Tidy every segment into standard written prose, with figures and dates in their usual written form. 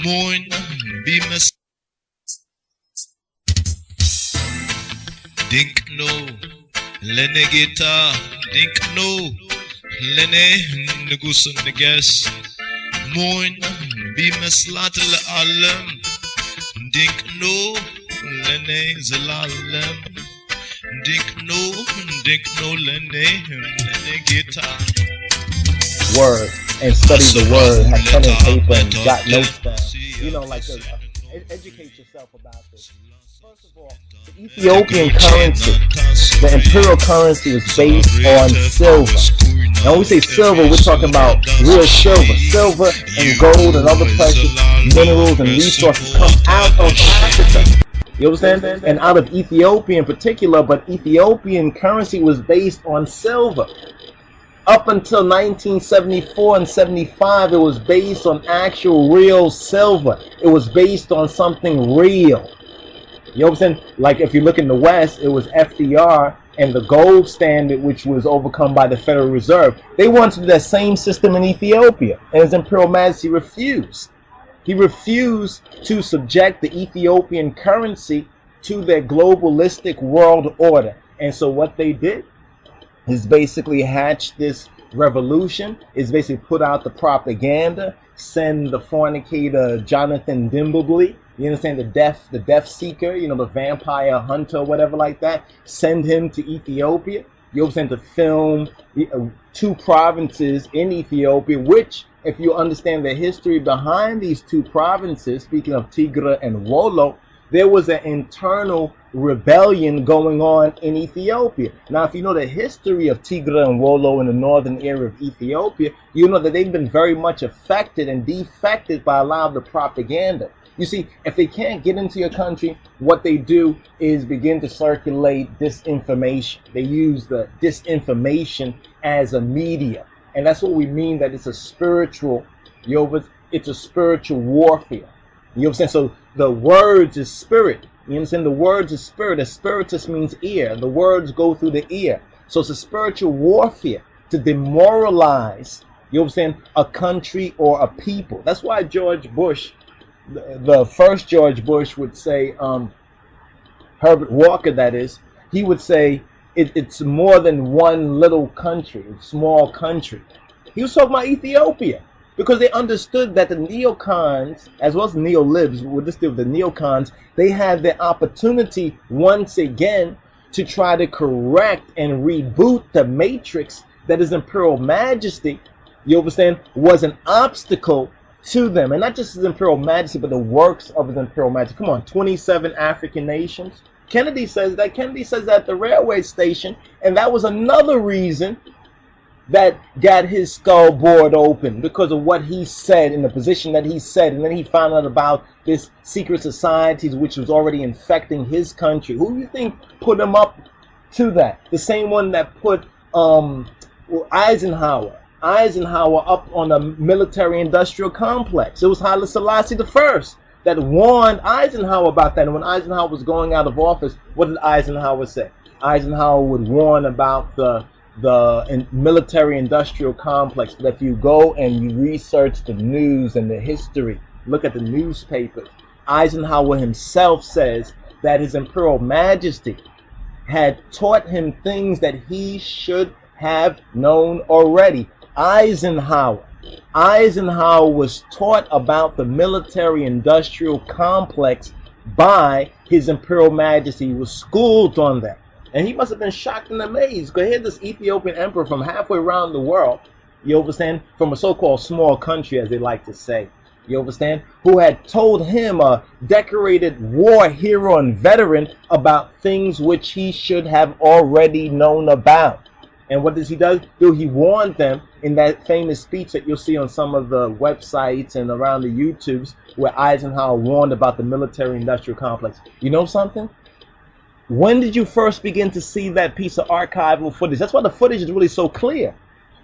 Moin, Bemis Dink no Lene Gita Dink no Lene Nugusun Neges Moin, Bemis Latel Alam Dink no Lene Zalalem Dink no Lene Gita Word and study the word, have pen and paper and got notes down. You know, like educate yourself about this. First of all, the Ethiopian currency, the imperial currency, was based on silver. Now when we say silver, we're talking about real silver and gold and other precious minerals and resources come out of Africa. You understand? And out of Ethiopia in particular, but Ethiopian currency was based on silver. Up until 1974 and 75, it was based on actual real silver. It was based on something real. You understand? Like if you look in the West, it was FDR and the gold standard, which was overcome by the Federal Reserve. They wanted that same system in Ethiopia, and His Imperial Majesty refused. He refused to subject the Ethiopian currency to their globalistic world order. And so what they did is basically hatch this revolution, is basically put out the propaganda, send the fornicator Jonathan Dimbleby, you understand, the death seeker, you know, the vampire hunter, whatever like that, send him to Ethiopia. You understand, to film 2 provinces in Ethiopia, which, if you understand the history behind these 2 provinces, speaking of Tigray and Wollo, there was an internal rebellion going on in Ethiopia. Now, if you know the history of Tigray and Wollo in the northern area of Ethiopia, you know that they've been very much affected and defected by a lot of the propaganda. You see, if they can't get into your country, what they do is begin to circulate disinformation. They use the disinformation as a media. And that's what we mean, that it's a spiritual, it's a spiritual warfare. You understand? So the words is spirit. You understand? The words is spirit. A spiritus means ear. The words go through the ear. So it's a spiritual warfare to demoralize, you understand, a country or a people. That's why George Bush, the first George Bush, would say, Herbert Walker that is, he would say it's more than one little country, small country. He was talking about Ethiopia. Because they understood that the neocons, as well as the neolibs, with this deal with the neocons, they had the opportunity once again to try to correct and reboot the matrix that His Imperial Majesty, you understand, was an obstacle to them. And not just His Imperial Majesty, but the works of His Imperial Majesty. Come on, 27 African nations. Kennedy says that. Kennedy says that at the railway station. And that was another reason that got his skull bored open, because of what he said in the position that he said. And then he found out about this secret societies which was already infecting his country. Who do you think put him up to that? The same one that put Eisenhower up on a military industrial complex. It was Haile Selassie I that warned Eisenhower about that. And when Eisenhower was going out of office, what did Eisenhower say? Eisenhower would warn about the military industrial complex. But if you go and you research the news and the history, look at the newspapers, Eisenhower himself says that His Imperial Majesty had taught him things that he should have known already. Eisenhower was taught about the military industrial complex by His Imperial Majesty. He was schooled on that. And he must have been shocked and amazed. Because here this Ethiopian emperor from halfway around the world, you understand, from a so-called small country, as they like to say, you understand, who had told him, a decorated war hero and veteran, about things which he should have already known about. And what does he do? He warned them in that famous speech that you'll see on some of the websites and around the YouTubes, where Eisenhower warned about the military-industrial complex. You know something? When did you first begin to see that piece of archival footage? That's why the footage is really so clear.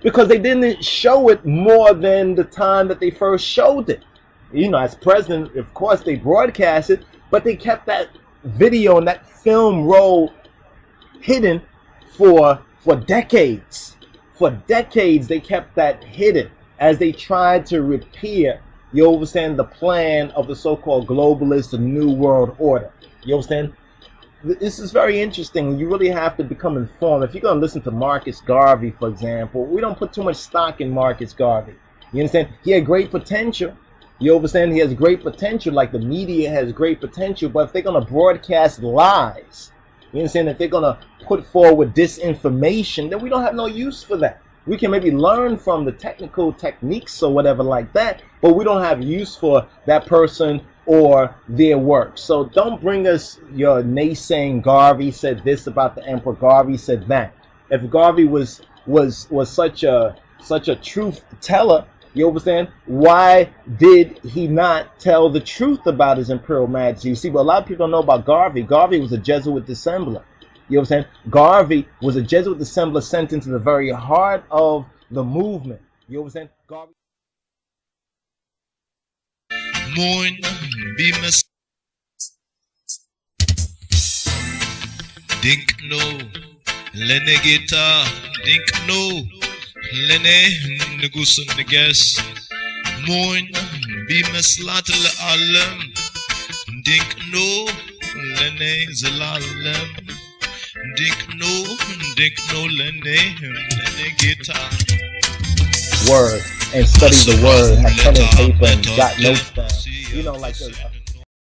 Because they didn't show it more than the time that they first showed it. You know, as president, of course, they broadcast it, but they kept that video and that film roll hidden for decades. For decades, they kept that hidden as they tried to repair You understand the plan of the so-called globalists, the New World Order. You understand? This is very interesting. You really have to become informed. If you're going to listen to Marcus Garvey, for example, we don't put too much stock in Marcus Garvey. You understand? He had great potential. You understand? He has great potential, like the media has great potential. But if they're going to broadcast lies, you understand? If they're going to put forward disinformation, then we don't have no use for that. We can maybe learn from the technical techniques or whatever like that, but we don't have use for that person or their work. So don't bring us your naysaying Garvey said this about the emperor, Garvey said that. If Garvey was such a truth teller, you understand, why did he not tell the truth about his imperial majesty? You see, but a lot of people don't know about Garvey. Garvey was a Jesuit dissembler. You understand? Garvey was a Jesuit dissembler sent into the very heart of the movement. You understand? Garvey. Moin, Bemis. Dink no, Lene Gita, Dink no, Lene Nugusun Neges. Moin, Bemis Latel Alam, Dink no, Lene Zalalem. Dink no, Lene Gita. Word and study the word. Have pen and paper and got notes down. You know, like